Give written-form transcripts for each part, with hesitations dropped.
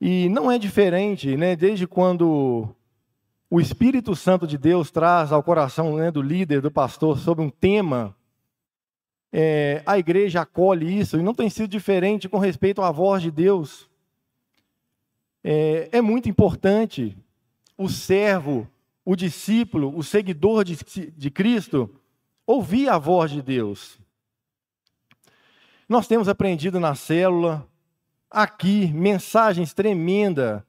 E não é diferente, né? Desde quando o Espírito Santo de Deus traz ao coração, né, do líder, do pastor, sobre um tema, a igreja acolhe isso, e não tem sido diferente com respeito à voz de Deus. É muito importante o servo, o discípulo, o seguidor de Cristo, ouvir a voz de Deus. Nós temos aprendido na célula, aqui, mensagens tremendas.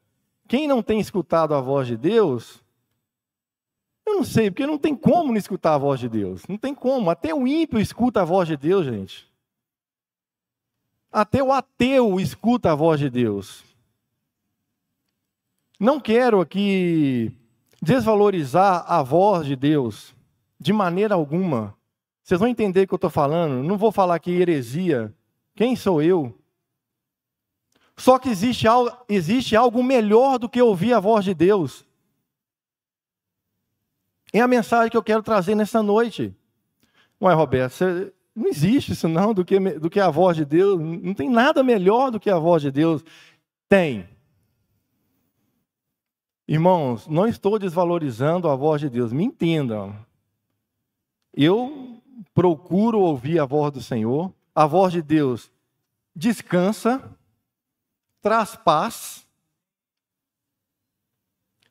Quem não tem escutado a voz de Deus, eu não sei, porque não tem como não escutar a voz de Deus. Não tem como. Até o ímpio escuta a voz de Deus, gente. Até o ateu escuta a voz de Deus. Não quero aqui desvalorizar a voz de Deus, de maneira alguma. Vocês vão entender o que eu estou falando. Não vou falar aqui heresia. Quem sou eu? Só que existe algo melhor do que ouvir a voz de Deus. É a mensagem que eu quero trazer nessa noite. Ué, Roberto, não existe isso não, do que a voz de Deus. Não tem nada melhor do que a voz de Deus. Tem. Irmãos, não estou desvalorizando a voz de Deus. Me entendam. Eu procuro ouvir a voz do Senhor. A voz de Deus descansa, traz paz,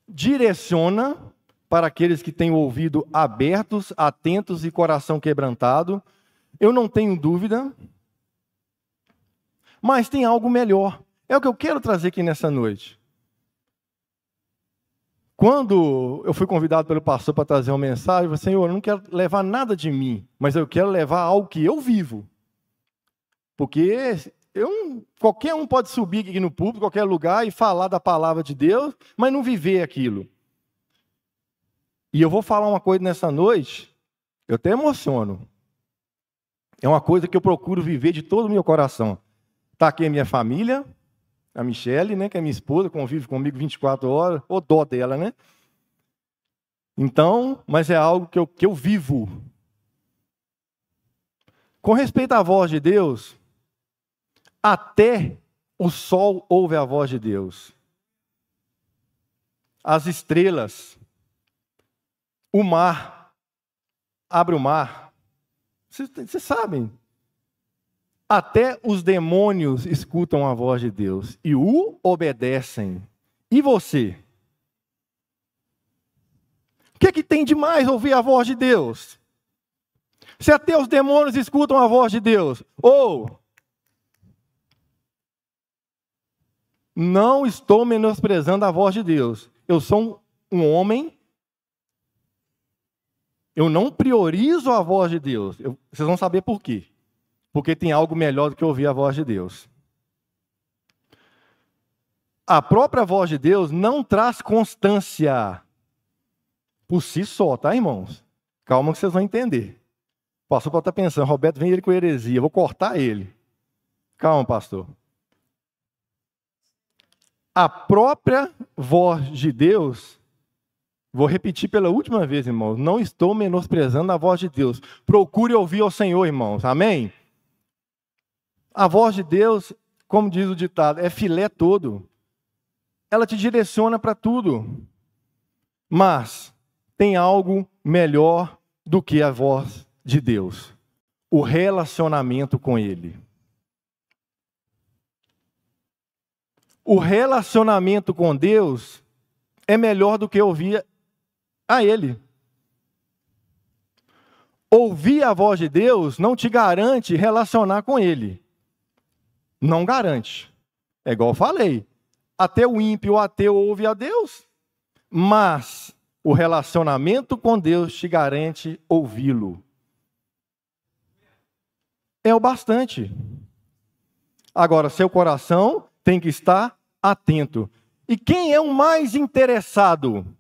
direciona para aqueles que têm o ouvido abertos, atentos e coração quebrantado. Eu não tenho dúvida. Mas tem algo melhor. É o que eu quero trazer aqui nessa noite. Quando eu fui convidado pelo pastor para trazer uma mensagem, eu falei, Senhor, eu não quero levar nada de mim, mas eu quero levar algo que eu vivo. Porque qualquer um pode subir aqui no púlpito, qualquer lugar, e falar da palavra de Deus, mas não viver aquilo. E eu vou falar uma coisa nessa noite, eu até emociono. É uma coisa que eu procuro viver de todo o meu coração. Está aqui a minha família, a Michele, né, que é minha esposa, convive comigo 24 horas, ou dó dela, né? Então, mas é algo que eu vivo. Com respeito à voz de Deus, até o sol ouve a voz de Deus. As estrelas, o mar, abre o mar. Vocês sabem. Até os demônios escutam a voz de Deus e o obedecem. E você? O que tem de mais ouvir a voz de Deus? Se até os demônios escutam a voz de Deus, não estou menosprezando a voz de Deus. Eu sou um homem, eu não priorizo a voz de Deus. Vocês vão saber por quê. Porque tem algo melhor do que ouvir a voz de Deus. A própria voz de Deus não traz constância por si só, tá, irmãos? Calma que vocês vão entender. O pastor pode estar pensando, Roberto, vem ele com heresia, eu vou cortar ele. Calma, pastor. A própria voz de Deus, vou repetir pela última vez, irmãos, não estou menosprezando a voz de Deus. Procure ouvir ao Senhor, irmãos, amém? A voz de Deus, como diz o ditado, é filé todo. Ela te direciona para tudo. Mas tem algo melhor do que a voz de Deus. O relacionamento com Ele. O relacionamento com Deus é melhor do que ouvir a Ele. Ouvir a voz de Deus não te garante relacionar com Ele. Não garante. É igual eu falei. Até o ímpio, o ateu ouve a Deus. Mas o relacionamento com Deus te garante ouvi-lo. É o bastante. Agora, seu coração tem que estar atento. E quem é o mais interessado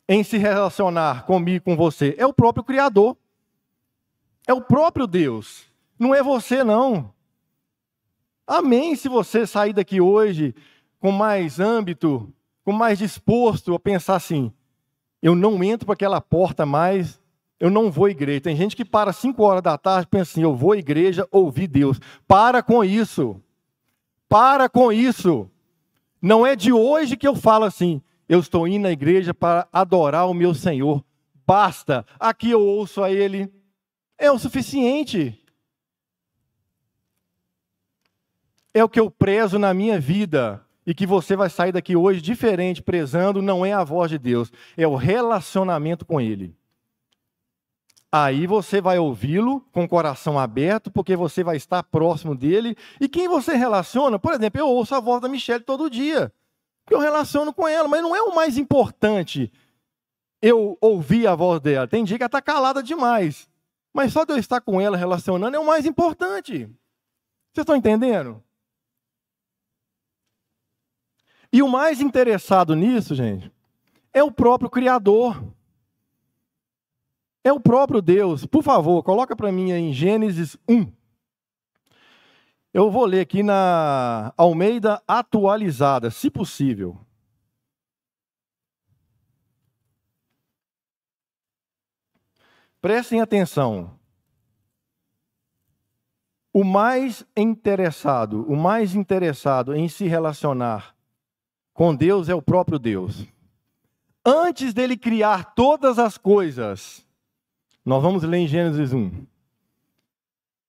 em se relacionar comigo e com você? É o próprio Criador. É o próprio Deus. Não é você, não. Amém se você sair daqui hoje com mais âmbito, com mais disposto a pensar assim, eu não entro para aquela porta mais, eu não vou à igreja. Tem gente que para 5 horas da tarde e pensa assim, eu vou à igreja ouvir Deus. Para com isso. Para com isso. Não é de hoje que eu falo assim, eu estou indo à igreja para adorar o meu Senhor. Basta, aqui eu ouço a Ele. É o suficiente. É o que eu prezo na minha vida. E que você vai sair daqui hoje diferente, prezando, não é a voz de Deus, é o relacionamento com Ele. Aí você vai ouvi-lo com o coração aberto, porque você vai estar próximo dele. E quem você relaciona, por exemplo, eu ouço a voz da Michelle todo dia. Eu relaciono com ela, mas não é o mais importante eu ouvir a voz dela. Tem dia que ela está calada demais. Mas só de eu estar com ela relacionando é o mais importante. Vocês estão entendendo? E o mais interessado nisso, gente, é o próprio Criador. É o próprio Deus. Por favor, coloca para mim aí em Gênesis 1. Eu vou ler aqui na Almeida atualizada, se possível. Prestem atenção. O mais interessado em se relacionar com Deus é o próprio Deus. Antes dele criar todas as coisas, nós vamos ler em Gênesis 1.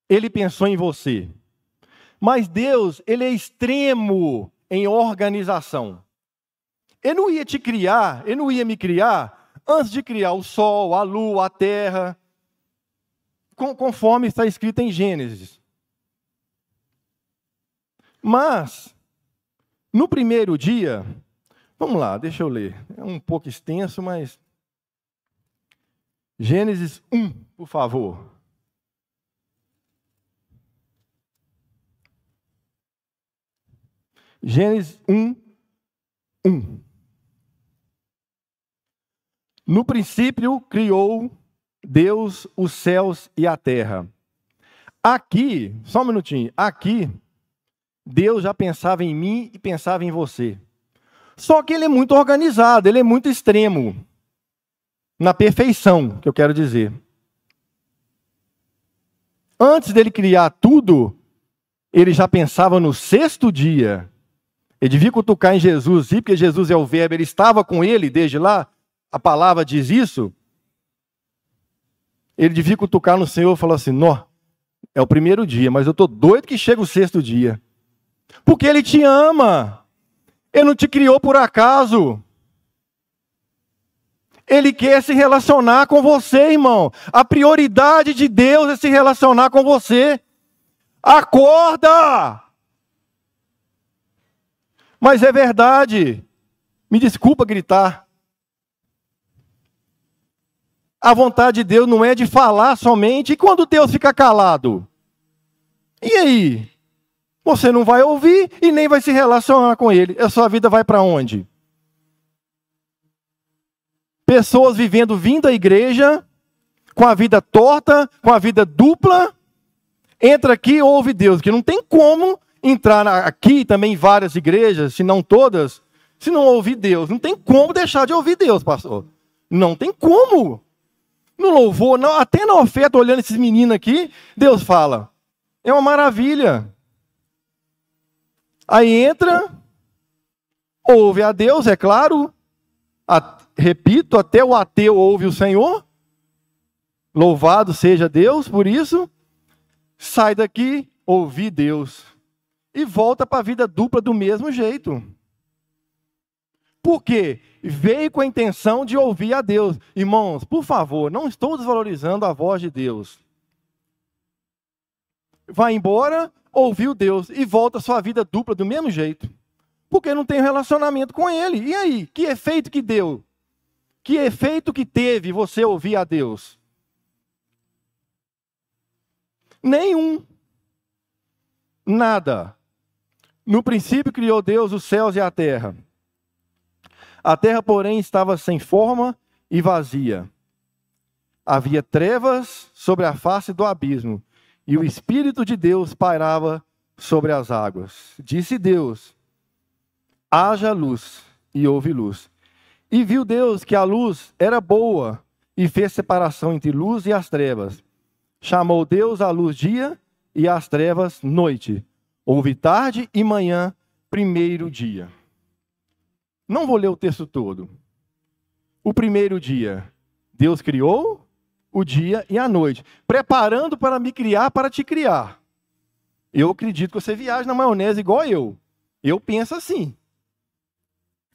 Ele pensou em você. Mas Deus, Ele é extremo em organização. Ele não ia te criar, Ele não ia me criar antes de criar o sol, a lua, a terra, conforme está escrito em Gênesis. Mas, no primeiro dia, vamos lá, deixa eu ler. É um pouco extenso, mas... Gênesis 1, por favor. Gênesis 1, 1. No princípio criou Deus os céus e a terra. Aqui, só um minutinho, aqui, Deus já pensava em mim e pensava em você. Só que Ele é muito organizado, Ele é muito extremo. Na perfeição, que eu quero dizer. Antes dele criar tudo, ele já pensava no sexto dia. Ele devia cutucar em Jesus, porque Jesus é o verbo, ele estava com ele desde lá, a palavra diz isso. Ele devia cutucar no Senhor e falar assim, nó, é o primeiro dia, mas eu estou doido que chega o sexto dia. Porque Ele te ama. Ele não te criou por acaso. Ele quer se relacionar com você, irmão. A prioridade de Deus é se relacionar com você. Acorda! Mas é verdade. Me desculpa gritar. A vontade de Deus não é de falar somente. E quando Deus fica calado? E aí? Você não vai ouvir e nem vai se relacionar com Ele. A sua vida vai para onde? Pessoas vindo à igreja, com a vida torta, com a vida dupla. Entra aqui e ouve Deus, que não tem como entrar aqui também em várias igrejas, se não todas, se não ouvir Deus. Não tem como deixar de ouvir Deus, pastor. Não tem como. No louvor, não, até na oferta, olhando esses meninos aqui, Deus fala. É uma maravilha. Aí entra, ouve a Deus, é claro. Repito, até o ateu ouve o Senhor. Louvado seja Deus por isso. Sai daqui, ouve Deus. E volta para a vida dupla do mesmo jeito. Por quê? Veio com a intenção de ouvir a Deus. Irmãos, por favor, não estou desvalorizando a voz de Deus. Vai embora, ouviu Deus e volta a sua vida dupla do mesmo jeito. Porque não tem relacionamento com Ele. E aí, que efeito que deu? Que efeito que teve você ouvir a Deus? Nenhum. Nada. No princípio criou Deus os céus e a terra. A terra, porém, estava sem forma e vazia. Havia trevas sobre a face do abismo, e o Espírito de Deus pairava sobre as águas. Disse Deus, haja luz, e houve luz. E viu Deus que a luz era boa, e fez separação entre luz e as trevas. Chamou Deus a luz dia, e as trevas noite. Houve tarde e manhã, primeiro dia. Não vou ler o texto todo. O primeiro dia, Deus criou o dia e a noite, preparando para me criar, para te criar. Eu acredito que você viaja na maionese igual eu. Eu penso assim.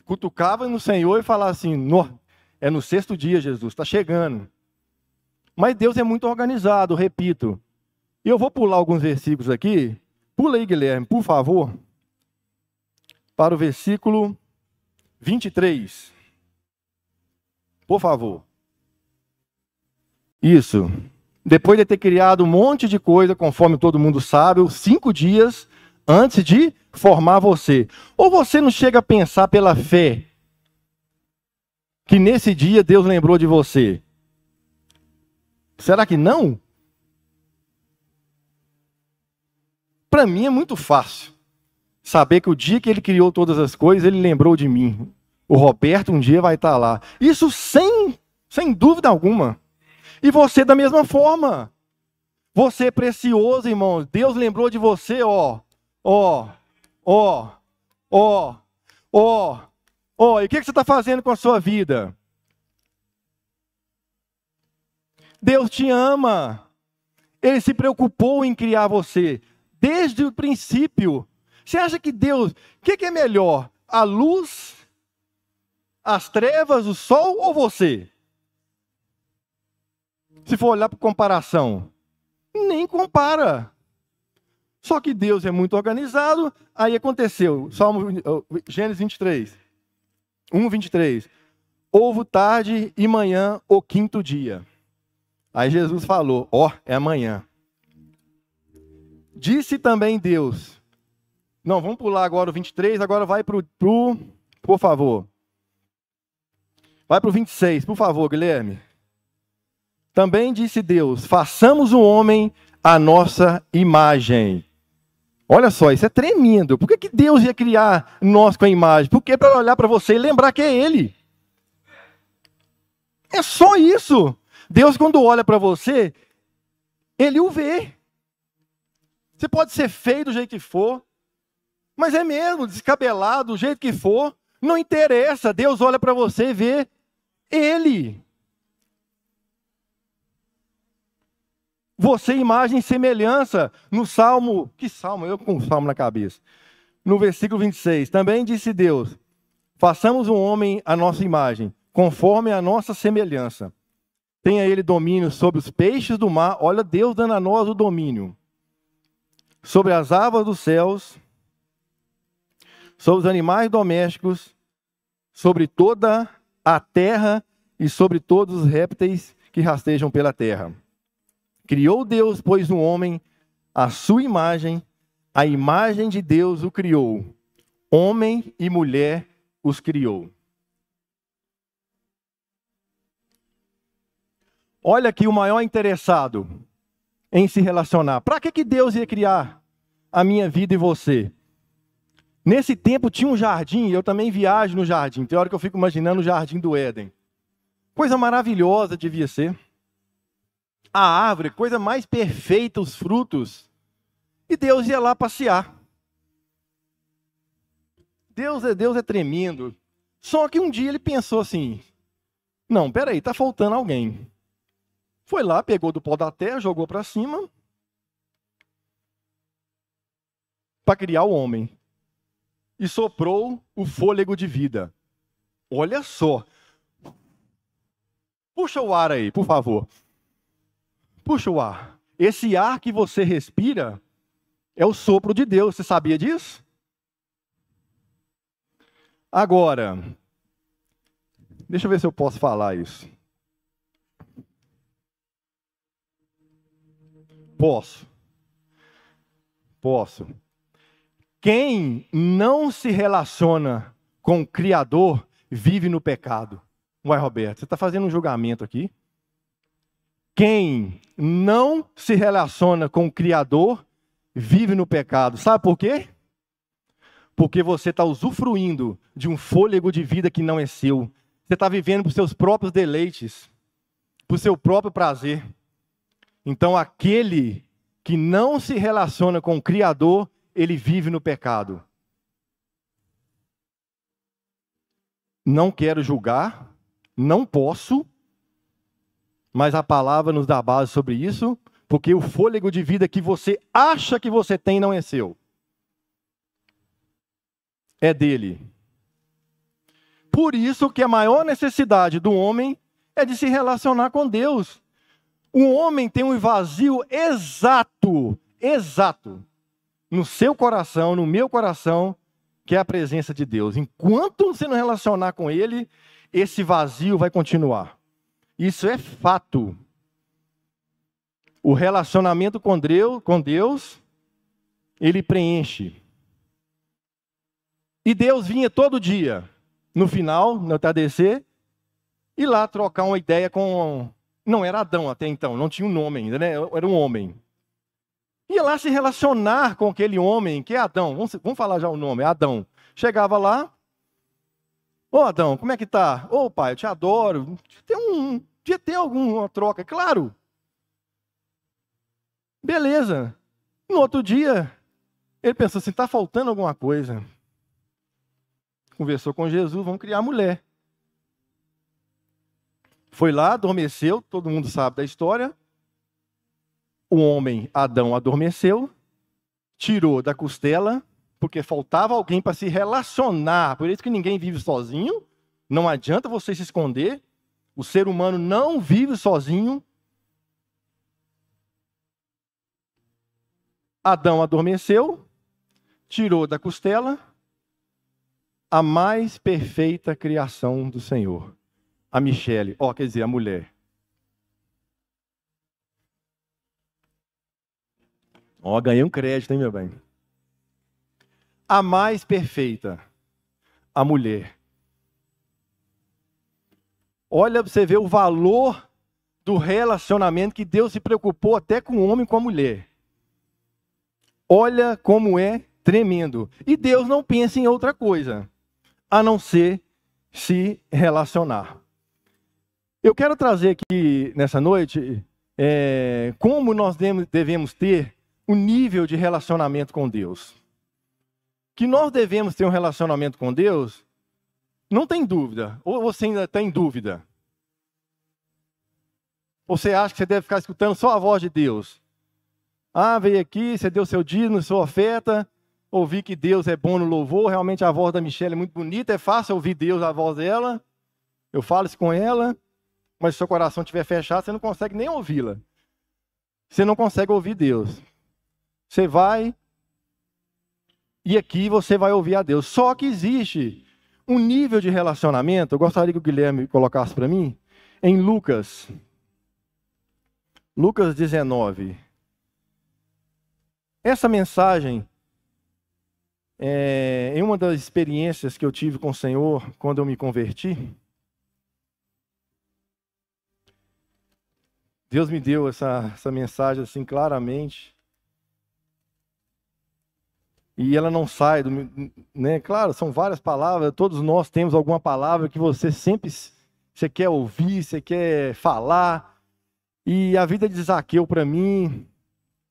Cutucava no Senhor e falava assim, é no sexto dia, Jesus, está chegando. Mas Deus é muito organizado, repito. E eu vou pular alguns versículos aqui. Pula aí, Guilherme, por favor. Para o versículo 23. Por favor. Isso. Depois de ter criado um monte de coisa, conforme todo mundo sabe, os 5 dias antes de formar você. Ou você não chega a pensar pela fé que nesse dia Deus lembrou de você? Será que não? Para mim é muito fácil saber que o dia que ele criou todas as coisas, ele lembrou de mim. O Roberto um dia vai estar lá. Isso sem dúvida alguma. E você da mesma forma. Você é precioso, irmãos. Deus lembrou de você, ó. E o que você está fazendo com a sua vida? Deus te ama. Ele se preocupou em criar você. Desde o princípio. Você acha que Deus... O que é melhor? A luz, as trevas, o sol ou você? Se for olhar por comparação, nem compara. Só que Deus é muito organizado. Aí aconteceu, Gênesis 23, 1:23. Houve tarde e manhã o 5º dia. Aí Jesus falou, é amanhã. Disse também Deus. Não, vamos pular agora o 23, agora vai por favor. Vai para o 26, por favor, Guilherme. Também disse Deus, façamos o homem à nossa imagem. Olha só, isso é tremendo. Por que Deus ia criar nós com a imagem? Porque para olhar para você e lembrar que é Ele. É só isso. Deus, quando olha para você, Ele o vê. Você pode ser feio do jeito que for, mas é mesmo, descabelado, do jeito que for, não interessa. Deus olha para você e vê Ele. Você, imagem e semelhança, no Salmo... Que Salmo? Eu com o Salmo na cabeça. No versículo 26, também disse Deus, façamos um homem à nossa imagem, conforme a nossa semelhança. Tenha ele domínio sobre os peixes do mar. Olha Deus dando a nós o domínio. Sobre as aves dos céus, sobre os animais domésticos, sobre toda a terra e sobre todos os répteis que rastejam pela terra. Criou Deus, pois, no homem a sua imagem, a imagem de Deus o criou. Homem e mulher os criou. Olha aqui o maior interessado em se relacionar. Para que Deus ia criar a minha vida e você? Nesse tempo tinha um jardim, eu também viajo no jardim. Tem hora que eu fico imaginando o jardim do Éden. Coisa maravilhosa devia ser. A árvore, coisa mais perfeita, os frutos. E Deus ia lá passear. Deus é tremendo. Só que um dia ele pensou assim, não, peraí, está faltando alguém. Foi lá, pegou do pó da terra, jogou para cima, para criar o homem. E soprou o fôlego de vida. Olha só. Puxa o ar aí, por favor. Puxa o ar. Esse ar que você respira é o sopro de Deus. Você sabia disso? Agora, deixa eu ver se eu posso falar isso. Posso. Quem não se relaciona com o Criador vive no pecado. Ué, Roberto, você está fazendo um julgamento aqui? Quem não se relaciona com o Criador vive no pecado. Sabe por quê? Porque você está usufruindo de um fôlego de vida que não é seu. Você está vivendo para os seus próprios deleites, para o seu próprio prazer. Então, aquele que não se relaciona com o Criador, ele vive no pecado. Não quero julgar, não posso, mas a palavra nos dá base sobre isso, porque o fôlego de vida que você acha que você tem não é seu. É dele. Por isso que a maior necessidade do homem é de se relacionar com Deus. O homem tem um vazio exato, no seu coração, no meu coração, que é a presença de Deus. Enquanto você não relacionar com Ele, esse vazio vai continuar. Isso é fato. O relacionamento com Deus, ele preenche. E Deus vinha todo dia, no final, no entardecer, e lá trocar uma ideia com... Não era Adão até então, não tinha um nome ainda, né? Era um homem. Ia lá se relacionar com aquele homem, que é Adão. Vamos falar já o nome, é Adão. Chegava lá, ô Adão, como é que tá? Ô pai, eu te adoro. Devia ter alguma troca, claro. Beleza. No outro dia, ele pensou assim, tá faltando alguma coisa. Conversou com Jesus, vamos criar a mulher. Foi lá, adormeceu, todo mundo sabe da história. O homem, Adão, adormeceu, tirou da costela, porque faltava alguém para se relacionar. Por isso que ninguém vive sozinho. Não adianta você se esconder. O ser humano não vive sozinho. Adão adormeceu, tirou da costela a mais perfeita criação do Senhor. A Michele, quer dizer, a mulher. Ganhei um crédito, hein, meu bem? A mais perfeita, a mulher. Olha para você ver o valor do relacionamento que Deus se preocupou até com o homem e com a mulher. Olha como é tremendo. E Deus não pensa em outra coisa, a não ser se relacionar. Eu quero trazer aqui nessa noite como nós devemos ter o nível de relacionamento com Deus. Que nós devemos ter um relacionamento com Deus, não tem dúvida. Ou você ainda está em dúvida? Ou você acha que você deve ficar escutando só a voz de Deus? Veio aqui, você deu seu dízimo, sua oferta, ouvi que Deus é bom no louvor, realmente a voz da Michelle é muito bonita, é fácil ouvir Deus, a voz dela, eu falo isso com ela, mas se seu coração estiver fechado, você não consegue nem ouvi-la. Você não consegue ouvir Deus. Você vai, e aqui você vai ouvir a Deus. Só que existe um nível de relacionamento, eu gostaria que o Guilherme colocasse para mim, em Lucas 19. Essa mensagem, em uma das experiências que eu tive com o Senhor, quando eu me converti, Deus me deu essa mensagem assim claramente. E ela não sai do... Né? Claro, são várias palavras, todos nós temos alguma palavra que você sempre você quer ouvir, você quer falar. E a vida de Zaqueu, para mim,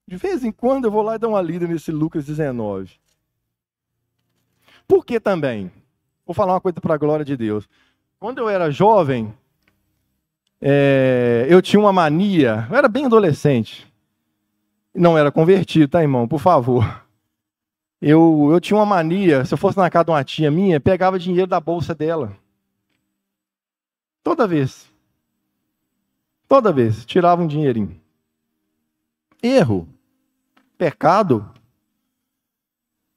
de vez em quando eu vou lá e dou uma lida nesse Lucas 19. Por que também? Vou falar uma coisa para a glória de Deus. Quando eu era jovem, eu tinha uma mania, eu era bem adolescente. Não era convertido, tá, irmão? Por favor. Eu tinha uma mania, se eu fosse na casa de uma tia minha, pegava dinheiro da bolsa dela. Toda vez. Toda vez, tirava um dinheirinho. Erro. Pecado.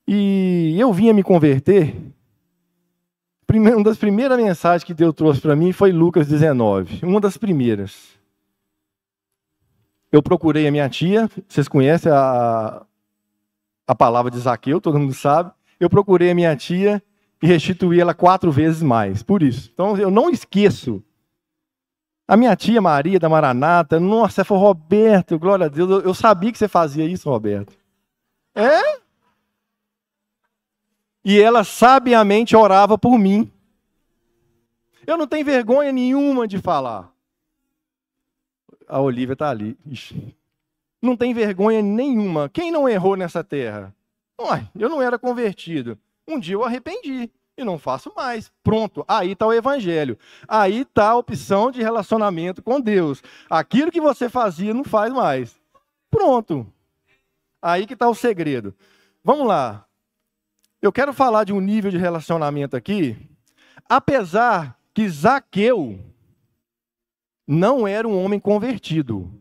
E eu vinha me converter. Uma das primeiras mensagens que Deus trouxe para mim foi Lucas 19. Uma das primeiras. Eu procurei a minha tia, vocês conhecem a palavra de Zaqueu, todo mundo sabe. Eu procurei a minha tia e restituí ela 4 vezes mais, por isso. Então eu não esqueço. A minha tia Maria da Maranata, nossa, ela falou, Roberto, glória a Deus, eu sabia que você fazia isso, Roberto. É? E ela sabiamente orava por mim. Eu não tenho vergonha nenhuma de falar. A Olívia está ali. Ixi. Não tem vergonha nenhuma. Quem não errou nessa terra? Uai, eu não era convertido. Um dia eu arrependi e não faço mais. Pronto, aí está o evangelho. Aí está a opção de relacionamento com Deus. Aquilo que você fazia não faz mais. Pronto. Aí que está o segredo. Vamos lá. Eu quero falar de um nível de relacionamento aqui. Apesar que Zaqueu não era um homem convertido.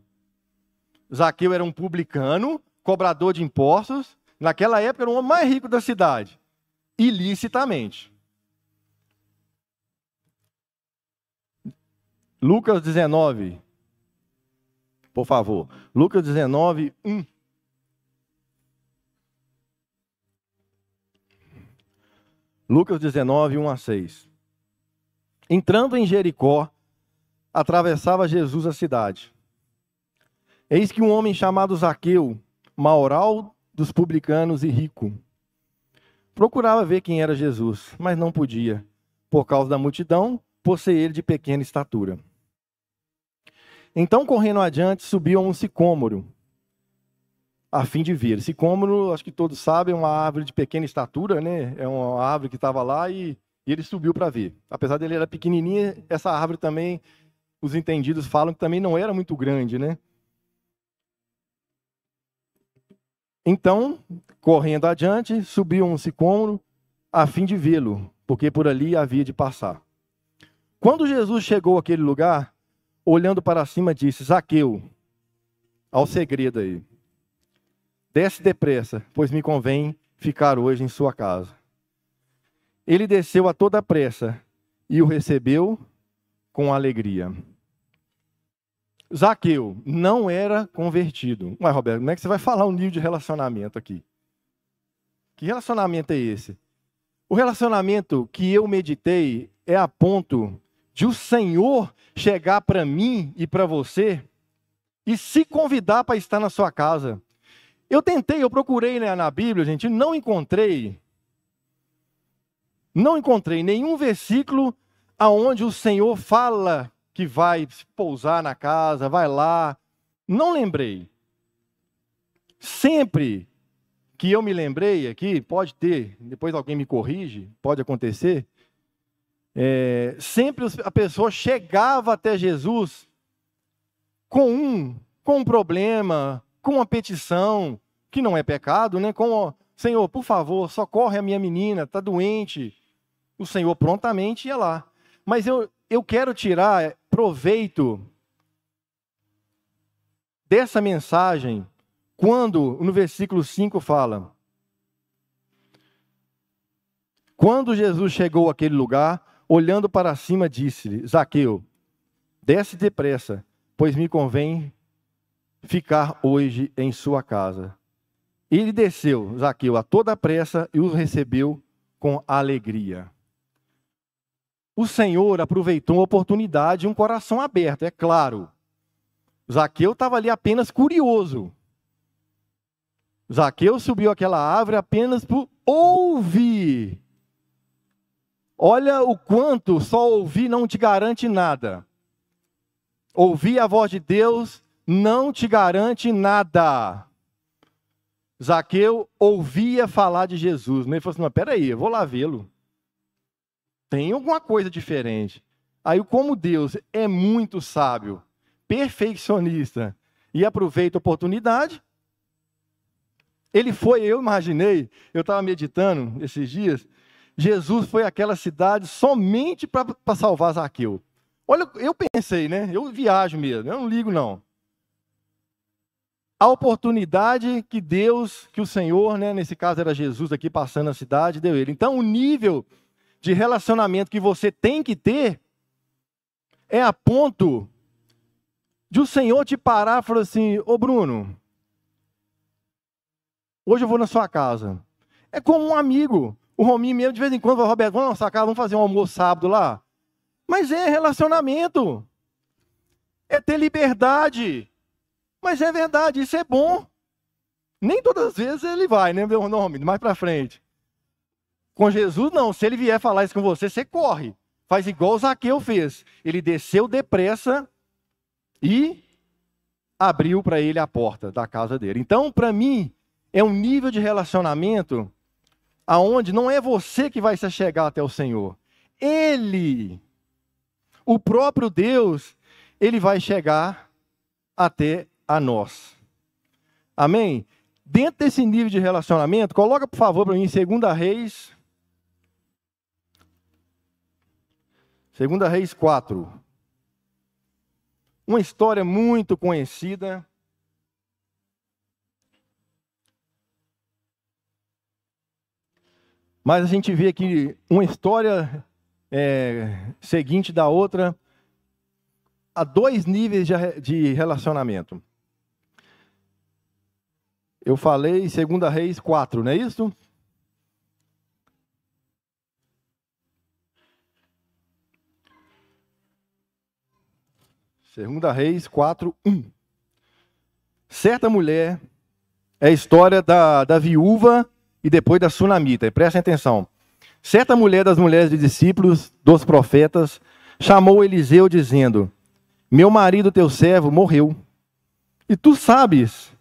Zaqueu era um publicano, cobrador de impostos. Naquela época era o homem mais rico da cidade. Ilicitamente. Lucas 19. Por favor. Lucas 19, 1. Lucas 19, 1 a 6. Entrando em Jericó, atravessava Jesus a cidade. Eis que um homem chamado Zaqueu, maioral dos publicanos e rico, procurava ver quem era Jesus, mas não podia, por causa da multidão, por ser ele de pequena estatura. Então, correndo adiante, subiu a um sicômoro, a fim de ver. Sicômoro, acho que todos sabem, é uma árvore de pequena estatura, né? É uma árvore que estava lá e ele subiu para ver. Apesar dele era pequenininha, essa árvore também, os entendidos falam que também não era muito grande, né? Então, correndo adiante, subiu a um sicômoro, a fim de vê-lo, porque por ali havia de passar. Quando Jesus chegou àquele lugar, olhando para cima, disse: Zaqueu, ao segredo aí, desce depressa, pois me convém ficar hoje em sua casa. Ele desceu a toda pressa e o recebeu com alegria. Zaqueu não era convertido. Mas, Roberto, como é que você vai falar um nível de relacionamento aqui? Que relacionamento é esse? O relacionamento que eu meditei é a ponto de o Senhor chegar para mim e para você e se convidar para estar na sua casa. Eu procurei, né, na Bíblia, gente, não encontrei nenhum versículo aonde o Senhor fala que vai pousar na casa, vai lá. Não lembrei. Sempre que eu me lembrei aqui, pode ter, depois alguém me corrige, pode acontecer, sempre a pessoa chegava até Jesus com um problema, com uma petição, que não é pecado, né? Com, Senhor, por favor, socorre a minha menina, está doente. O Senhor prontamente ia lá. Mas eu quero tirar proveito dessa mensagem quando, no versículo 5 fala: quando Jesus chegou àquele lugar, olhando para cima, disse-lhe: Zaqueu, desce depressa, pois me convém ficar hoje em sua casa. Ele desceu, Zaqueu, a toda pressa e o recebeu com alegria. O Senhor aproveitou a oportunidade e um coração aberto, é claro. Zaqueu estava ali apenas curioso. Zaqueu subiu aquela árvore apenas por ouvir. Olha o quanto só ouvir não te garante nada. Ouvir a voz de Deus não te garante nada. Zaqueu ouvia falar de Jesus. Ele falou assim: não, peraí, eu vou lá vê-lo. Tem alguma coisa diferente. Aí, como Deus é muito sábio, perfeccionista e aproveita a oportunidade, ele foi, eu imaginei, eu estava meditando esses dias, Jesus foi àquela cidade somente para salvar Zaqueu. Olha, eu pensei, né? Eu viajo mesmo, eu não ligo não. A oportunidade que Deus, que o Senhor, né, nesse caso era Jesus aqui passando a cidade, deu ele. Então, o nível de relacionamento que você tem que ter é a ponto de o Senhor te parar e falar assim: ô Bruno, hoje eu vou na sua casa. É como um amigo. O Rominho mesmo, de vez em quando, fala: Roberto, vamos na nossa casa, vamos fazer um almoço sábado lá. Mas é relacionamento. É ter liberdade. Mas é verdade, isso é bom. Nem todas as vezes ele vai, né, meu nome, mais para frente. Com Jesus, não. Se ele vier falar isso com você, você corre. Faz igual o Zaqueu fez. Ele desceu depressa e abriu para ele a porta da casa dele. Então, para mim, é um nível de relacionamento aonde não é você que vai se chegar até o Senhor. Ele, o próprio Deus, ele vai chegar até a nós. Amém? Dentro desse nível de relacionamento, coloca por favor para mim 2 Reis. 2 Reis 4. Uma história muito conhecida. Mas a gente vê aqui uma história seguinte da outra, a 2 níveis de relacionamento. Eu falei 2 Reis 4, não é isso? Segunda Reis 4, 1. Certa mulher, é a história da viúva e depois da sunamita. Prestem atenção. Certa mulher das mulheres de discípulos dos profetas chamou Eliseu dizendo: meu marido, teu servo, morreu. E tu sabes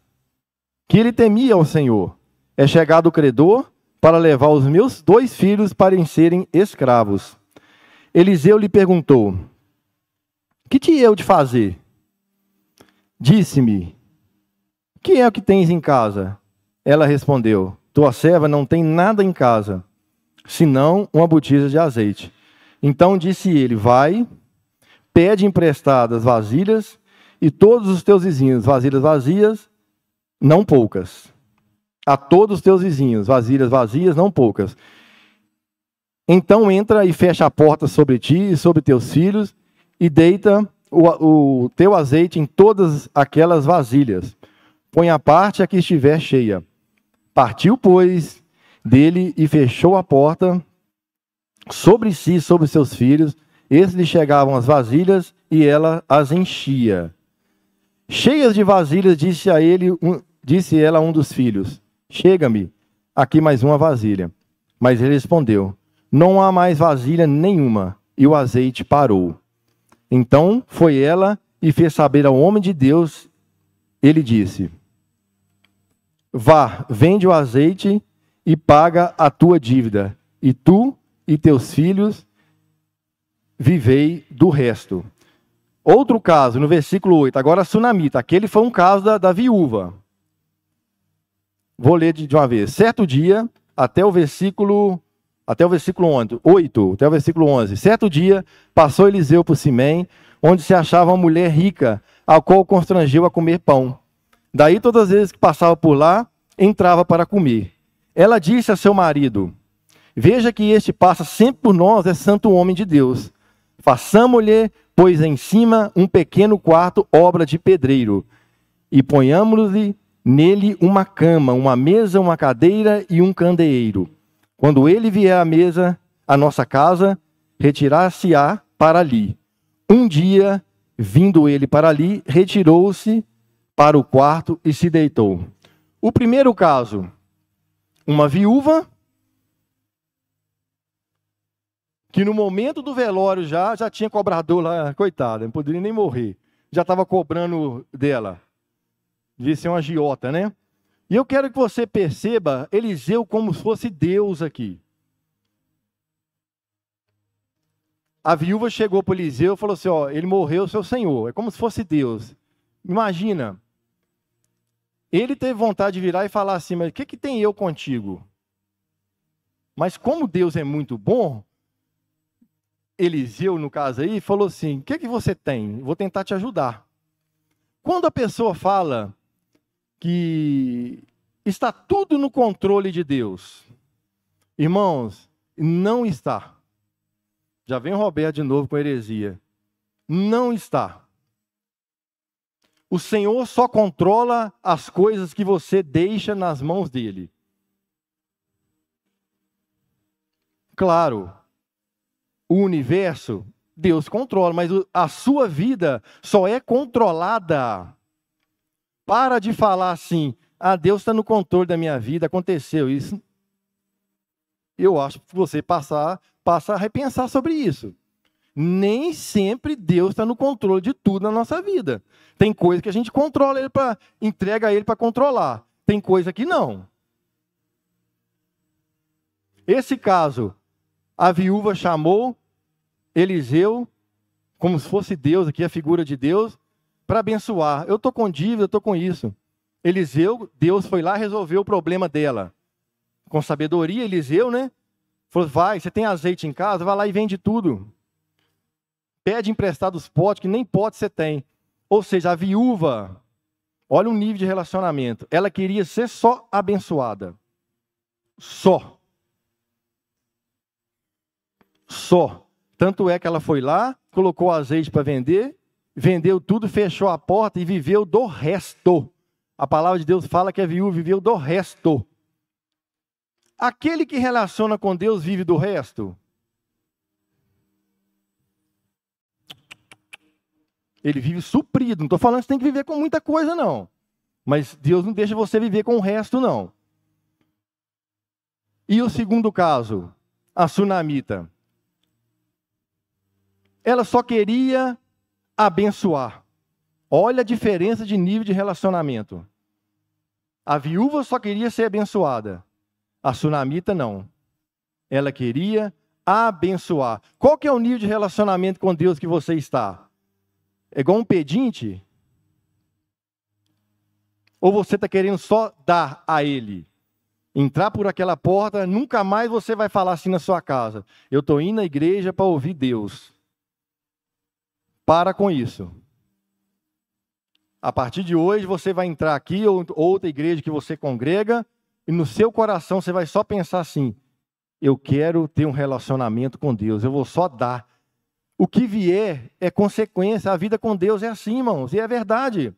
que ele temia ao Senhor. É chegado o credor para levar os meus 2 filhos para serem escravos. Eliseu lhe perguntou: que te eu de fazer? Disse-me: que é o que tens em casa? Ela respondeu: tua serva não tem nada em casa, senão uma botija de azeite. Então disse ele: vai, pede emprestadas vasilhas, e todos os teus vizinhos vasilhas vazias, não poucas. A todos os teus vizinhos vasilhas vazias, não poucas. Então entra e fecha a porta sobre ti e sobre teus filhos, e deita o teu azeite em todas aquelas vasilhas. Põe à parte a que estiver cheia. Partiu, pois, dele e fechou a porta sobre si e sobre seus filhos. Esses lhe chegavam as vasilhas e ela as enchia. Cheias de vasilhas, disse ela a um dos filhos: chega-me aqui mais uma vasilha. Mas ele respondeu: não há mais vasilha nenhuma. E o azeite parou. Então foi ela e fez saber ao homem de Deus. Ele disse: vá, vende o azeite e paga a tua dívida, e tu e teus filhos vivei do resto. Outro caso, no versículo 8, agora a sunamita. Aquele foi um caso da viúva. Vou ler de uma vez. Certo dia, até o versículo 11. Certo dia, passou Eliseu por Simém, onde se achava uma mulher rica, a qual constrangeu a comer pão. Daí, todas as vezes que passava por lá, entrava para comer. Ela disse a seu marido: veja que este passa sempre por nós, é santo homem de Deus. Façamo-lhe, pois, em cima um pequeno quarto, obra de pedreiro, e ponhamos-lhe nele uma cama, uma mesa, uma cadeira e um candeeiro. Quando ele vier à mesa, à nossa casa, retirar-se-á para ali. Um dia, vindo ele para ali, retirou-se para o quarto e se deitou. O primeiro caso, uma viúva que no momento do velório já tinha cobrador lá, coitada, não poderia nem morrer. Já estava cobrando dela. Devia ser uma agiota, né? E eu quero que você perceba Eliseu como se fosse Deus aqui. A viúva chegou para Eliseu e falou assim: ó, ele morreu, seu senhor. É como se fosse Deus. Imagina. Ele teve vontade de virar e falar assim: mas o que tem eu contigo? Mas como Deus é muito bom, Eliseu, no caso aí, falou assim: o que você tem? Vou tentar te ajudar. Quando a pessoa fala que está tudo no controle de Deus, irmãos, não está. Já vem o Roberto de novo com heresia. Não está. O Senhor só controla as coisas que você deixa nas mãos dele. Claro, o universo, Deus controla, mas a sua vida só é controlada. Para de falar assim: ah, Deus está no controle da minha vida, aconteceu isso. Eu acho que você passa a repensar sobre isso. Nem sempre Deus está no controle de tudo na nossa vida. Tem coisa que a gente controla ele entrega a ele para controlar. tem coisa que não. Esse caso, a viúva chamou Eliseu, como se fosse Deus, aqui a figura de Deus, para abençoar. Eu estou com dívida, eu estou com isso. Eliseu, Deus foi lá e resolveu o problema dela. Com sabedoria, Eliseu, né? Falou, vai, você tem azeite em casa? Vai lá e vende tudo. Pede emprestado os potes, que nem pote você tem. Ou seja, a viúva, olha o nível de relacionamento. Ela queria ser só abençoada. Só. Só. Tanto é que ela foi lá, colocou azeite para vender, vendeu tudo, fechou a porta e viveu do resto. A palavra de Deus fala que a viúva viveu do resto. Aquele que relaciona com Deus vive do resto? Ele vive suprido. Não estou falando que você tem que viver com muita coisa, não. Mas Deus não deixa você viver com o resto, não. E o segundo caso, a sunamita. Ela só queria abençoar. Olha a diferença de nível de relacionamento. A viúva só queria ser abençoada. A sunamita não. Ela queria abençoar. Qual que é o nível de relacionamento com Deus que você está? É igual um pedinte? Ou você está querendo só dar a Ele? Entrar por aquela porta, nunca mais você vai falar assim na sua casa. Eu estou indo à igreja para ouvir Deus. Para com isso. A partir de hoje você vai entrar aqui, ou outra igreja que você congrega, e no seu coração você vai só pensar assim, eu quero ter um relacionamento com Deus, eu vou só dar. O que vier é consequência, a vida com Deus é assim, irmãos, e é verdade.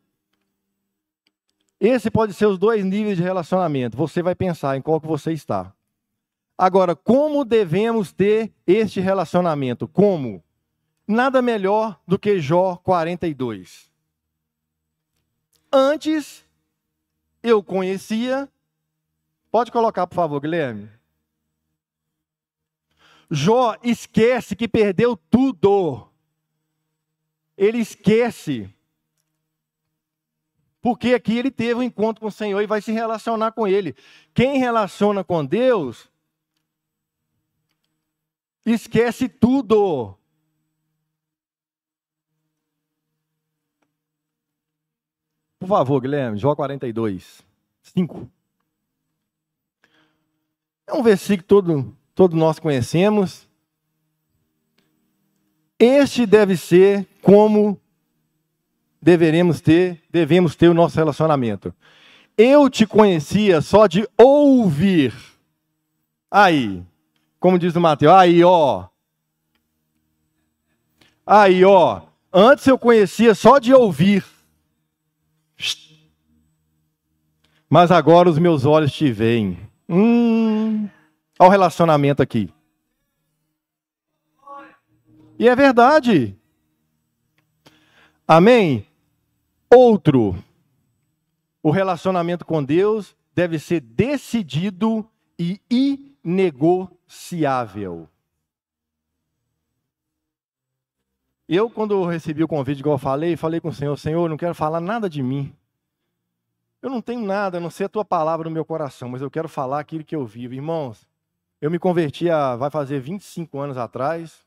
Esse pode ser os dois níveis de relacionamento, você vai pensar em qual que você está. Agora, como devemos ter este relacionamento? Como? Nada melhor do que Jó 42. Antes, eu conhecia... Pode colocar, por favor, Guilherme. Jó esquece que perdeu tudo. Ele esquece. Porque aqui ele teve um encontro com o Senhor e vai se relacionar com Ele. Quem relaciona com Deus, esquece tudo. Por favor, Guilherme, Jó 42, 5. É um versículo todo nós conhecemos. Este deve ser como devemos ter o nosso relacionamento. Eu te conhecia só de ouvir. Aí, como diz o Mateus, aí ó. Antes eu conhecia só de ouvir. Mas agora os meus olhos te veem. Olha o relacionamento aqui. E é verdade. Amém? Outro. O relacionamento com Deus deve ser decidido e inegociável. Eu, quando eu recebi o convite, igual eu falei com o Senhor, Senhor, não quero falar nada de mim. Eu não tenho nada, a não ser a tua palavra no meu coração, mas eu quero falar aquilo que eu vivo. Irmãos, eu me converti vai fazer 25 anos atrás.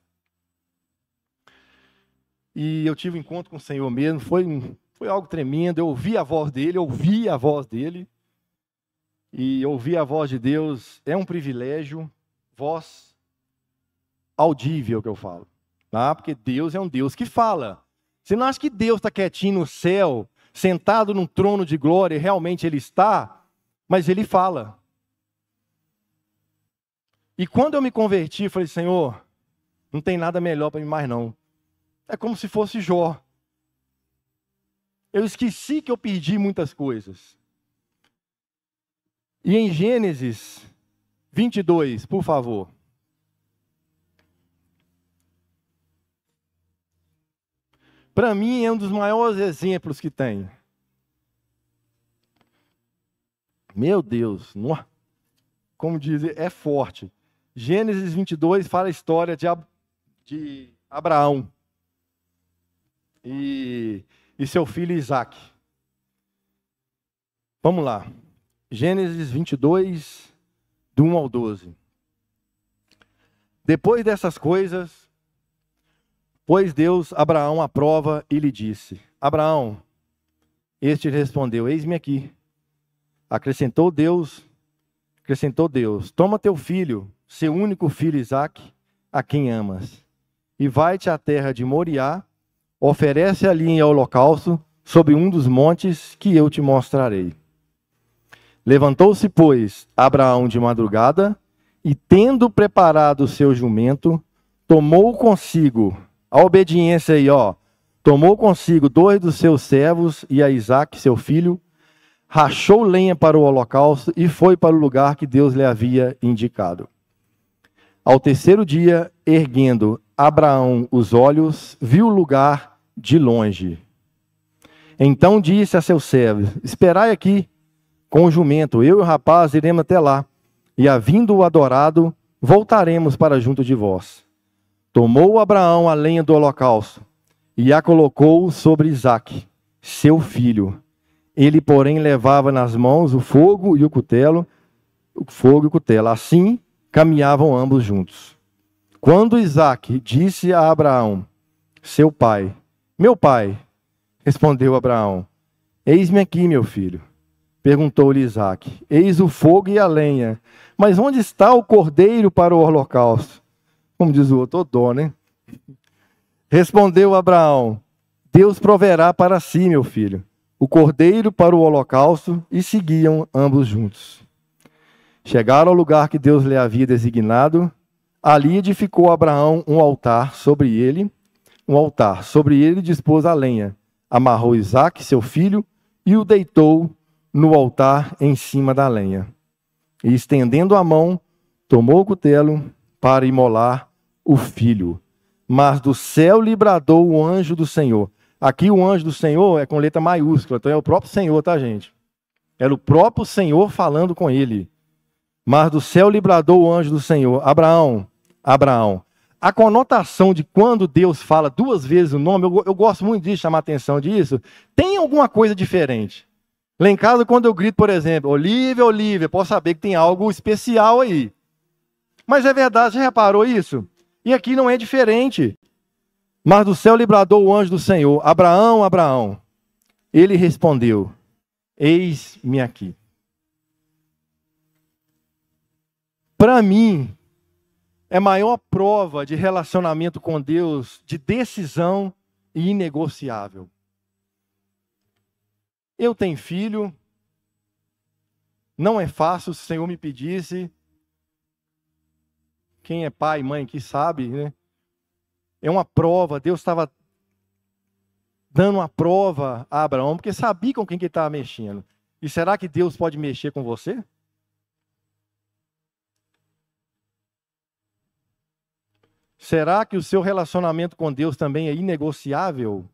E eu tive um encontro com o Senhor mesmo, foi algo tremendo. Eu ouvi a voz dele. E ouvir a voz de Deus é um privilégio, voz audível que eu falo. Tá? Porque Deus é um Deus que fala. Você não acha que Deus está quietinho no céu, sentado num trono de glória, e realmente Ele está? Mas Ele fala. E quando eu me converti, eu falei, Senhor, não tem nada melhor para mim mais não. É como se fosse Jó. Eu esqueci que eu perdi muitas coisas. E em Gênesis 22, por favor. Para mim é um dos maiores exemplos que tem. Meu Deus, como dizer, é forte. Gênesis 22 fala a história de Abraão e seu filho Isaac. Vamos lá. Gênesis 22, do 1 ao 12. Depois dessas coisas, pôs Deus Abraão à prova e lhe disse: Abraão, este respondeu: Eis-me aqui. Acrescentou Deus, toma teu filho, seu único filho Isaque, a quem amas, e vai-te à terra de Moriá, oferece ali em holocausto sobre um dos montes que eu te mostrarei. Levantou-se, pois, Abraão de madrugada, e tendo preparado o seu jumento, tomou consigo, a obediência aí, tomou consigo 2 dos seus servos e a Isaque, seu filho, rachou lenha para o holocausto e foi para o lugar que Deus lhe havia indicado. Ao terceiro dia, erguendo Abraão os olhos, viu o lugar de longe. Então disse a seus servos: Esperai aqui com o jumento, eu e o rapaz iremos até lá, e havindo o adorado, voltaremos para junto de vós. Tomou Abraão a lenha do holocausto e a colocou sobre Isaque, seu filho. Ele, porém, levava nas mãos o fogo e o cutelo. Assim caminhavam ambos juntos. Quando Isaque disse a Abraão, seu pai: Meu pai, respondeu Abraão: Eis-me aqui, meu filho. Perguntou-lhe Isaque: Eis o fogo e a lenha, mas onde está o cordeiro para o holocausto? Como diz o outro, dó, né? Respondeu Abraão: Deus proverá para si, meu filho, o cordeiro para o holocausto, e seguiam ambos juntos. Chegaram ao lugar que Deus lhe havia designado. Ali edificou Abraão um altar. Sobre ele dispôs a lenha. Amarrou Isaque, seu filho, e o deitou no altar em cima da lenha. E estendendo a mão, tomou o cutelo para imolar o filho. Mas do céu lhe bradou o anjo do Senhor. Aqui o anjo do Senhor é com letra maiúscula, então é o próprio Senhor, tá, gente? Era o próprio Senhor falando com ele. Mas do céu lhe bradou o anjo do Senhor: Abraão, Abraão. A conotação de quando Deus fala 2 vezes o nome, eu gosto muito de chamar a atenção disso, tem alguma coisa diferente. Lá em casa, quando eu grito, por exemplo, Olívia, Olívia, posso saber que tem algo especial aí. Mas é verdade, já reparou isso? E aqui não é diferente. Mas do céu lhe bradou o anjo do Senhor: Abraão, Abraão. Ele respondeu: Eis-me aqui. Para mim, é a maior prova de relacionamento com Deus, de decisão e inegociável. Eu tenho filho, não é fácil. Se o Senhor me pedisse, quem é pai e mãe que sabe, né? É uma prova. Deus estava dando uma prova a Abraão, porque sabia com quem que ele estava mexendo. E será que Deus pode mexer com você? Será que o seu relacionamento com Deus também é inegociável?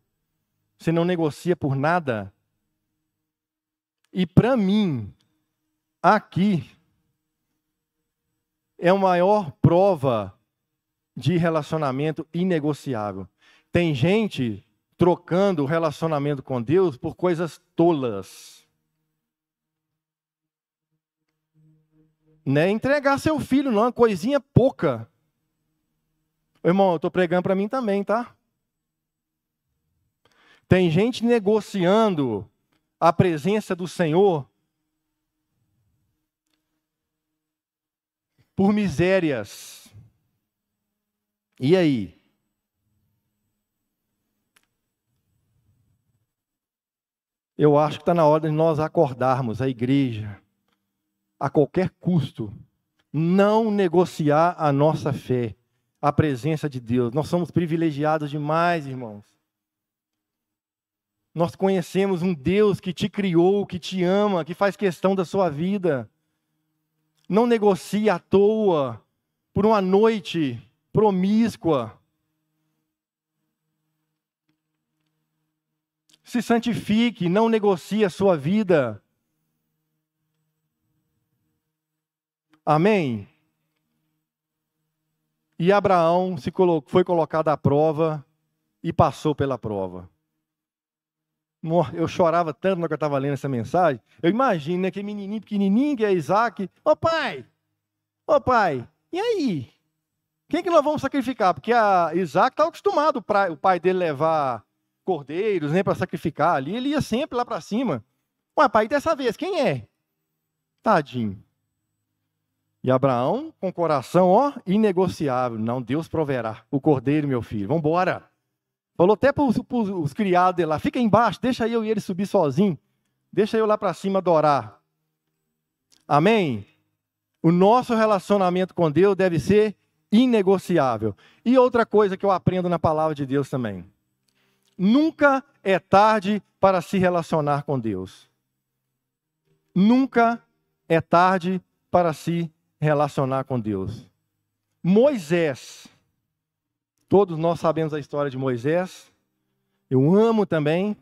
Você não negocia por nada? E para mim, aqui, é a maior prova de relacionamento inegociável. Tem gente trocando o relacionamento com Deus por coisas tolas. Não é entregar seu filho, não, é uma coisinha pouca. Irmão, eu estou pregando para mim também, tá? Tem gente negociando a presença do Senhor por misérias. E aí? Eu acho que está na hora de nós acordarmos, a igreja, a qualquer custo, não negociar a nossa fé, a presença de Deus. Nós somos privilegiados demais, irmãos. Nós conhecemos um Deus que te criou, que te ama, que faz questão da sua vida. Não negocie à toa por uma noite promíscua. Se santifique, não negocie a sua vida. Amém? E Abraão foi colocado à prova e passou pela prova. Eu chorava tanto na hora que eu estava lendo essa mensagem. Eu imagino, né, aquele menininho pequenininho que é Isaac. Ô pai, e aí? Quem que nós vamos sacrificar? Porque Isaac estava acostumado o pai dele levar cordeiros, né, para sacrificar ali. Ele ia sempre lá para cima. Ué, pai, dessa vez, quem é? Tadinho. E Abraão, com o coração, inegociável. Não, Deus proverá o cordeiro, meu filho. Vamos embora. Falou até para os criados dele lá, fica embaixo, deixa eu e ele subir sozinho. Deixa eu lá para cima adorar. Amém? O nosso relacionamento com Deus deve ser inegociável. E outra coisa que eu aprendo na palavra de Deus também. Nunca é tarde para se relacionar com Deus. Nunca é tarde para se relacionar com Deus. Moisés. Todos nós sabemos a história de Moisés. Eu amo também.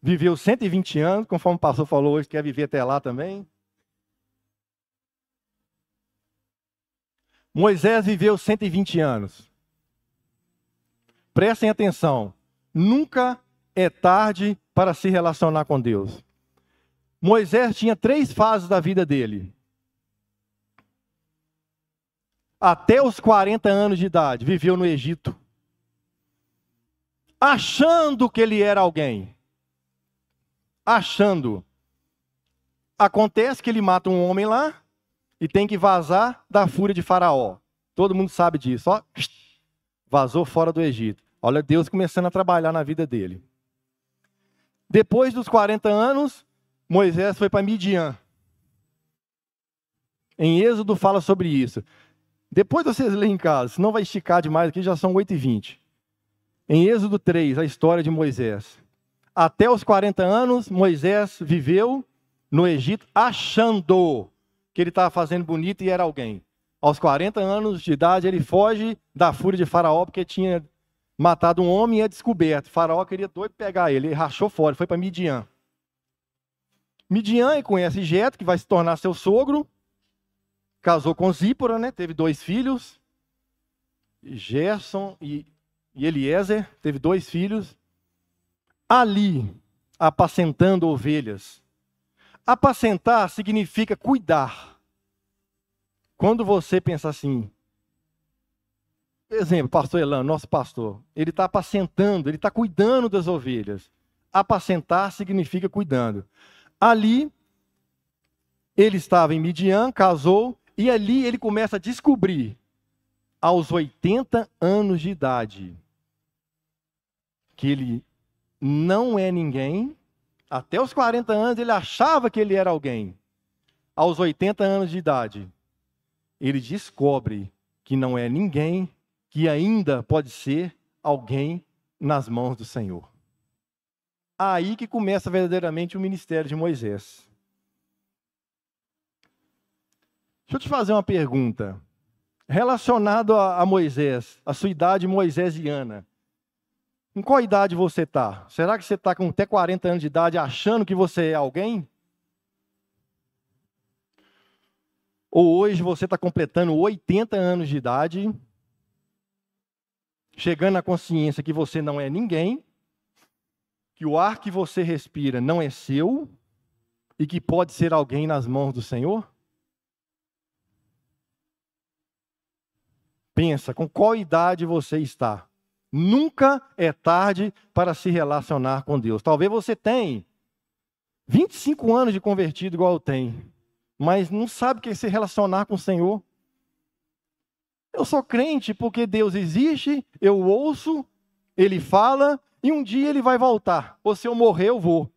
Viveu 120 anos, conforme o pastor falou hoje, quer viver até lá também. Moisés viveu 120 anos. Prestem atenção. Nunca é tarde para se relacionar com Deus. Moisés tinha 3 fases da vida dele. Até os 40 anos de idade, viveu no Egito. Achando que ele era alguém. Achando. Acontece que ele mata um homem lá e tem que vazar da fúria de Faraó. Todo mundo sabe disso. Vazou fora do Egito. Olha Deus começando a trabalhar na vida dele. Depois dos 40 anos, Moisés foi para Midian. Em Êxodo fala sobre isso. Depois vocês leem em casa, senão vai esticar demais aqui, já são 8h20. Em Êxodo 3, a história de Moisés. Até os 40 anos, Moisés viveu no Egito achando que ele estava fazendo bonito e era alguém. Aos 40 anos de idade, ele foge da fúria de Faraó, porque tinha matado um homem e é descoberto. Faraó queria doido pegar ele rachou fora, foi para Midian. Midian, ele conhece Jetro, que vai se tornar seu sogro. Casou com Zípora, né? Teve 2 filhos. Gerson e Eliezer, teve 2 filhos. Ali, apacentando ovelhas. Apacentar significa cuidar. Quando você pensa assim, exemplo, pastor Elano, nosso pastor, ele está apacentando, ele está cuidando das ovelhas. Apacentar significa cuidando. Ali, ele estava em Midian, casou, e ali ele começa a descobrir, aos 80 anos de idade, que ele não é ninguém. Até os 40 anos ele achava que ele era alguém. Aos 80 anos de idade, ele descobre que não é ninguém, que ainda pode ser alguém nas mãos do Senhor. Aí que começa verdadeiramente o ministério de Moisés. Deixa eu te fazer uma pergunta. Relacionado a Moisés, a sua idade moisesiana. Em qual idade você está? Será que você está com até 40 anos de idade achando que você é alguém? Ou hoje você está completando 80 anos de idade, chegando à consciência que você não é ninguém, que o ar que você respira não é seu e que pode ser alguém nas mãos do Senhor? Pensa, com qual idade você está? Nunca é tarde para se relacionar com Deus. Talvez você tenha 25 anos de convertido igual eu tenho, mas não sabe o que é se relacionar com o Senhor. Eu sou crente porque Deus existe, eu ouço, Ele fala, e um dia Ele vai voltar. Ou se eu morrer, eu vou.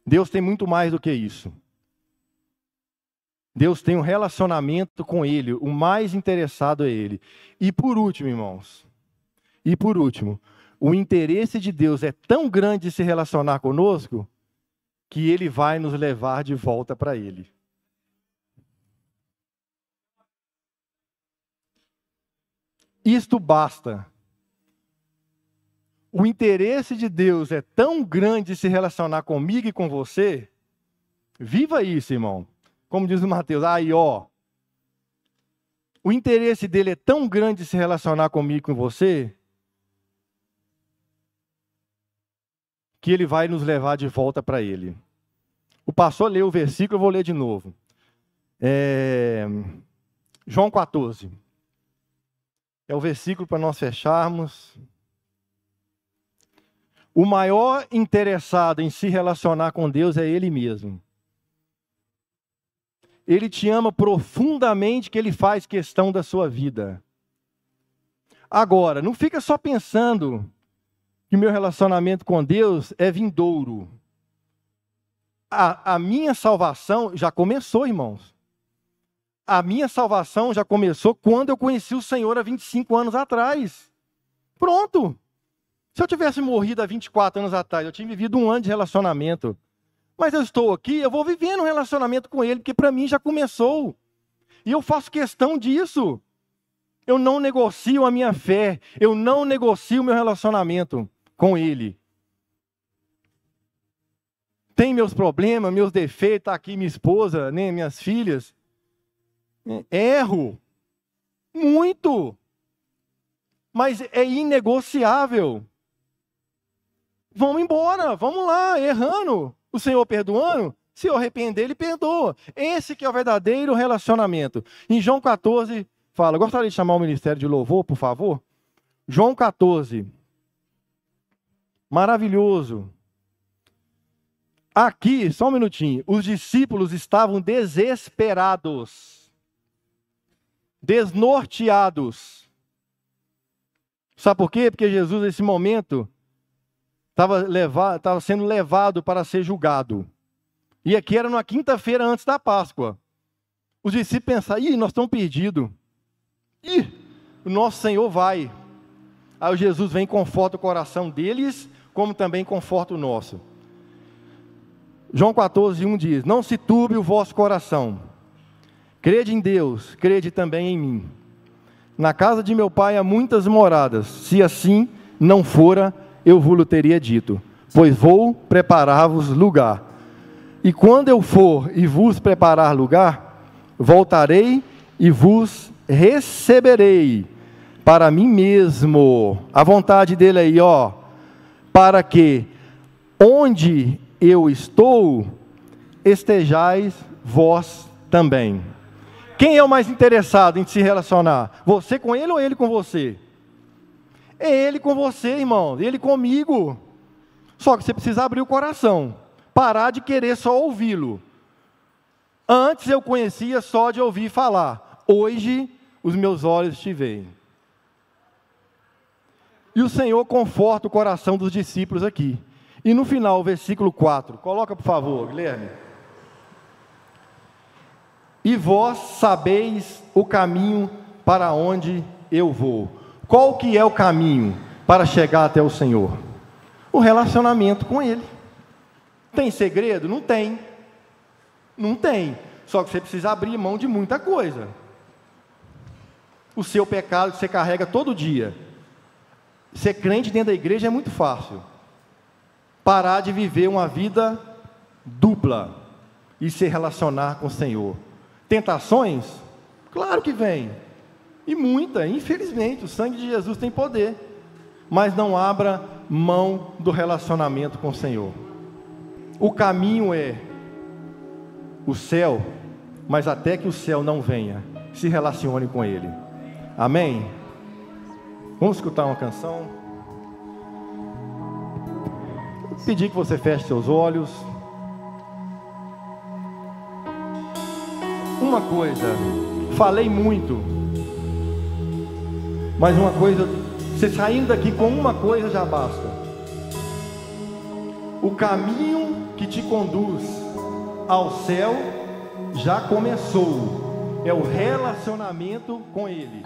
Deus tem muito mais do que isso. Deus tem um relacionamento com Ele, o mais interessado é Ele. E por último, irmãos, o interesse de Deus é tão grande de se relacionar conosco, que Ele vai nos levar de volta para Ele. Isto basta. O interesse de Deus é tão grande de se relacionar comigo e com você, viva isso, irmão. Como diz o Mateus, o interesse dele é tão grande de se relacionar comigo e com você, que Ele vai nos levar de volta para Ele. O pastor leu o versículo, eu vou ler de novo. João 14. É o versículo para nós fecharmos. O maior interessado em se relacionar com Deus é Ele mesmo. Ele te ama profundamente, que Ele faz questão da sua vida. Agora, não fica só pensando que meu relacionamento com Deus é vindouro. A minha salvação já começou, irmãos. A minha salvação já começou quando eu conheci o Senhor há 25 anos atrás. Pronto. Se eu tivesse morrido há 24 anos atrás, eu tinha vivido 1 ano de relacionamento. Mas eu estou aqui, eu vou vivendo um relacionamento com Ele, porque para mim já começou. E eu faço questão disso. Eu não negocio a minha fé, eu não negocio o meu relacionamento com Ele. Tem meus problemas, meus defeitos, está aqui minha esposa, né, minhas filhas. Erro. Muito. Mas é inegociável. Vamos embora, vamos lá, errando. O Senhor perdoando, se eu arrepender, Ele perdoa. Esse que é o verdadeiro relacionamento. Em João 14, fala, gostaria de chamar o ministério de louvor, por favor? João 14. Maravilhoso. Aqui, só um minutinho, os discípulos estavam desesperados, desnorteados. Sabe por quê? Porque Jesus, nesse momento, estava sendo levado para ser julgado. E aqui era numa quinta-feira antes da Páscoa. Os discípulos pensaram, nós estamos perdidos. O nosso Senhor vai. Aí Jesus vem e conforta o coração deles, como também conforta o nosso. João 14, 1 diz, não se turbe o vosso coração. Crede em Deus, crede também em mim. Na casa de meu pai há muitas moradas. Se assim não fora, eu vos teria dito, pois vou preparar-vos lugar. E quando eu for e vos preparar lugar, voltarei e vos receberei para mim mesmo. A vontade dele aí, para que onde eu estou, estejais vós também. Quem é o mais interessado em se relacionar? Você com ele ou ele com você? É ele com você, irmão, ele comigo. Só que você precisa abrir o coração, parar de querer só ouvi-lo. Antes eu conhecia só de ouvir falar, hoje os meus olhos te veem. E o Senhor conforta o coração dos discípulos aqui. E no final, o versículo 4, coloca por favor, Guilherme. E vós sabeis o caminho para onde eu vou. Qual que é o caminho para chegar até o Senhor? O relacionamento com Ele. Tem segredo? Não tem. Não tem. Só que você precisa abrir mão de muita coisa. O seu pecado que você carrega todo dia. Ser crente dentro da igreja é muito fácil. Parar de viver uma vida dupla e se relacionar com o Senhor. Tentações? Claro que vem. E muita, infelizmente, o sangue de Jesus tem poder. Mas não abra mão do relacionamento com o Senhor. O caminho é o céu, mas até que o céu não venha, se relacione com Ele. Amém? Vamos escutar uma canção. Vou pedir que você feche seus olhos. Uma coisa, falei muito, mas uma coisa, você saindo daqui com uma coisa já basta. O caminho que te conduz ao céu já começou, é o relacionamento com Ele.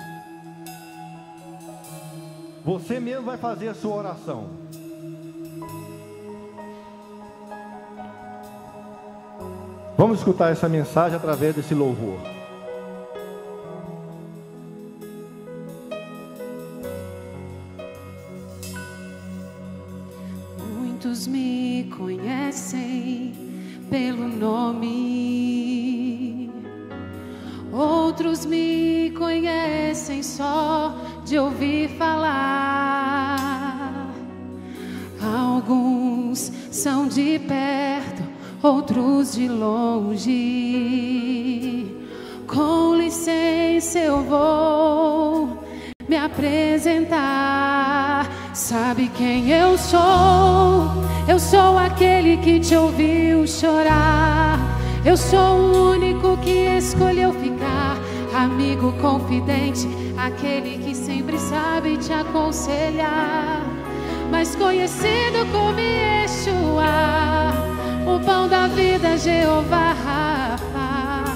Você mesmo vai fazer a sua oração. Vamos escutar essa mensagem através desse louvor. Muitos me conhecem pelo nome, outros me conhecem só de ouvir falar. Alguns são de perto, outros de longe. Com licença eu vou me apresentar. Sabe quem eu sou? Eu sou aquele que te ouviu chorar. Eu sou o único que escolheu ficar. Amigo confidente, aquele que sempre sabe te aconselhar. Mais conhecido como Yeshua, o pão da vida, Jeová Rafa.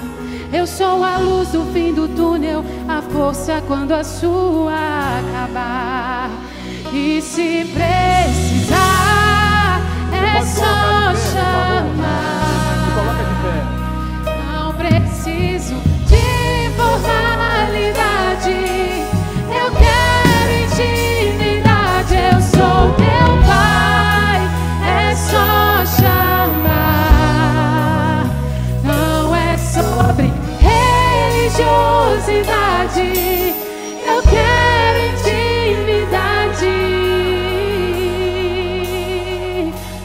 Eu sou a luz do fim do túnel, a força quando a sua acabar. E se precisar, é só chamar. Coloca de pé. Não preciso de formalidade, eu quero intimidade. Eu sou teu pai, é só chamar. Não é sobre religiosidade, eu quero intimidade.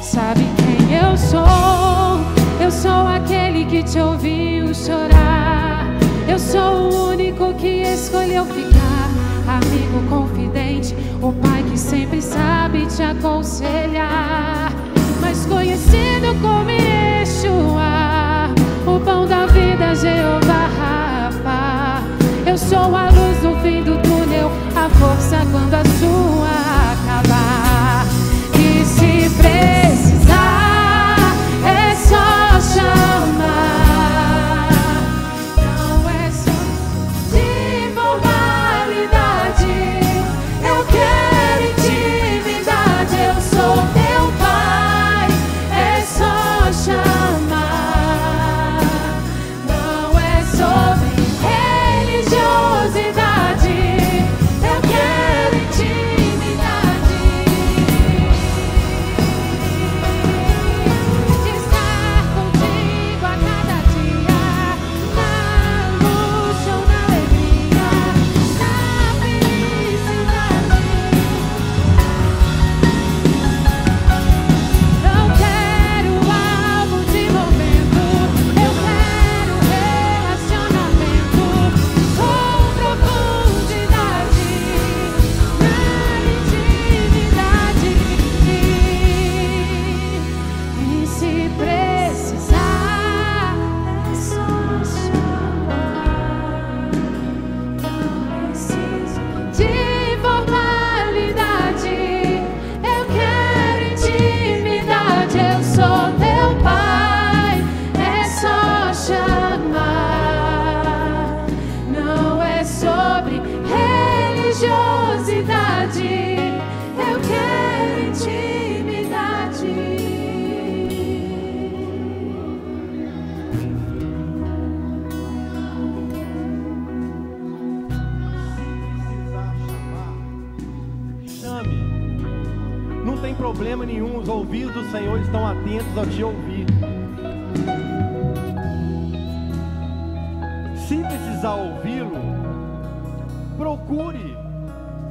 Sabe quem eu sou? Eu sou aquele que te ouviu chorar. Eu sou o único que escolheu ficar. Amigo confidente, o pai que sempre sabe te aconselhar. Mais conhecido como Yeshua, o pão da vida, Jeová Rafa. Eu sou a luz no fim do túnel, a força quando a sua acabar. E se precisar, é só chamar. Não é só de formalidade, eu quero intimidade. Eu sou teu pai, é só chamar. Não é sobre religiosidade, eu quero intimidade. Estar contigo a cada dia, na angústia ou na alegria, na felicidade. Não quero algo de momento, eu quero relacionamento com profundidade, na intimidade. E se precisar, é só chamar. Não preciso de formalidade, eu quero intimidade. Eu sou teu pai, é só chamar. Não é sobre religiosidade, eu quero intimidade. Precisar chamar, chame. Não tem problema nenhum, os ouvidos do Senhor estão atentos a te ouvir. Se precisar ouvi-lo, procure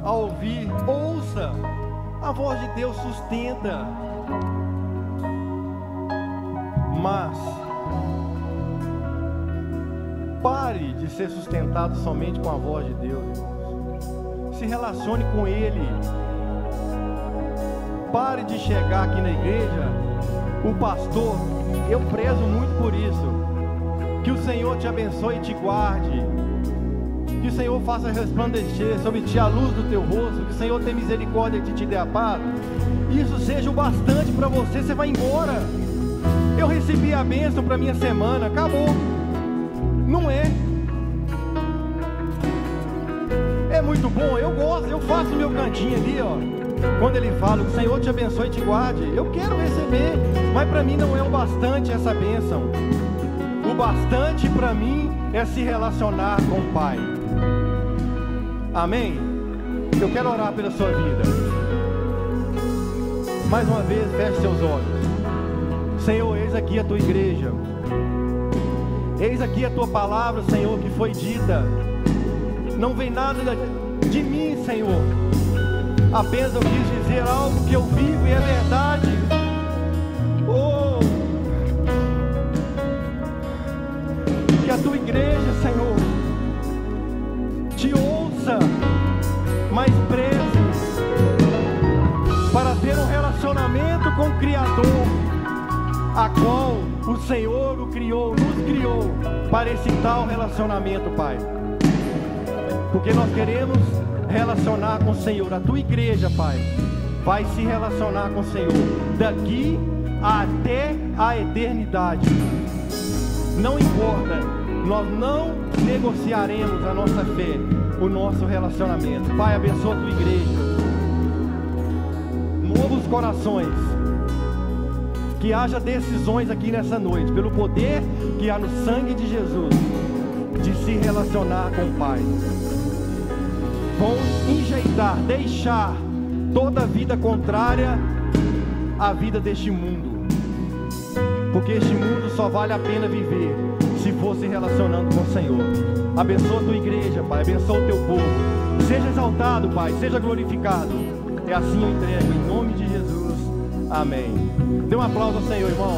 a ouvir, ouça. A voz de Deus sustenta. Mas pare de ser sustentado somente com a voz de Deus, irmãos. Se relacione com Ele. Pare de chegar aqui na igreja, o pastor, eu prezo muito por isso. Que o Senhor te abençoe e te guarde. Que o Senhor faça resplandecer sobre ti a luz do teu rosto. Que o Senhor tenha misericórdia de te dê a paz. Isso seja o bastante para você, você vai embora. Eu recebi a bênção para minha semana, acabou. Não é. É muito bom, eu gosto, eu faço meu cantinho ali, ó. Quando ele fala, o Senhor te abençoe e te guarde, eu quero receber, mas para mim não é o bastante essa bênção. O bastante para mim é se relacionar com o Pai. Amém? Eu quero orar pela sua vida. Mais uma vez, feche seus olhos. Senhor, eis aqui a tua igreja. Eis aqui a tua palavra, Senhor, que foi dita. Não vem nada de mim, Senhor. Apenas eu quis dizer algo que eu vivo e é verdade. Criador, a qual o Senhor o criou, nos criou para esse tal relacionamento, Pai. Porque nós queremos relacionar com o Senhor. A tua igreja, Pai, vai se relacionar com o Senhor daqui até a eternidade. Não importa, nós não negociaremos a nossa fé, o nosso relacionamento. Pai, abençoa a tua igreja. Mova os corações. Que haja decisões aqui nessa noite, pelo poder que há no sangue de Jesus, de se relacionar com o Pai. Vão enjeitar, deixar toda a vida contrária à vida deste mundo. Porque este mundo só vale a pena viver se for se relacionando com o Senhor. Abençoa a tua igreja, Pai, abençoa o teu povo. Seja exaltado, Pai, seja glorificado. É assim eu entrego, em nome de Jesus. Amém. Dê um aplauso ao Senhor, irmão.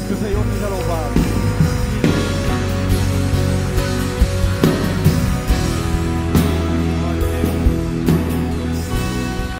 Que o Senhor seja louvado.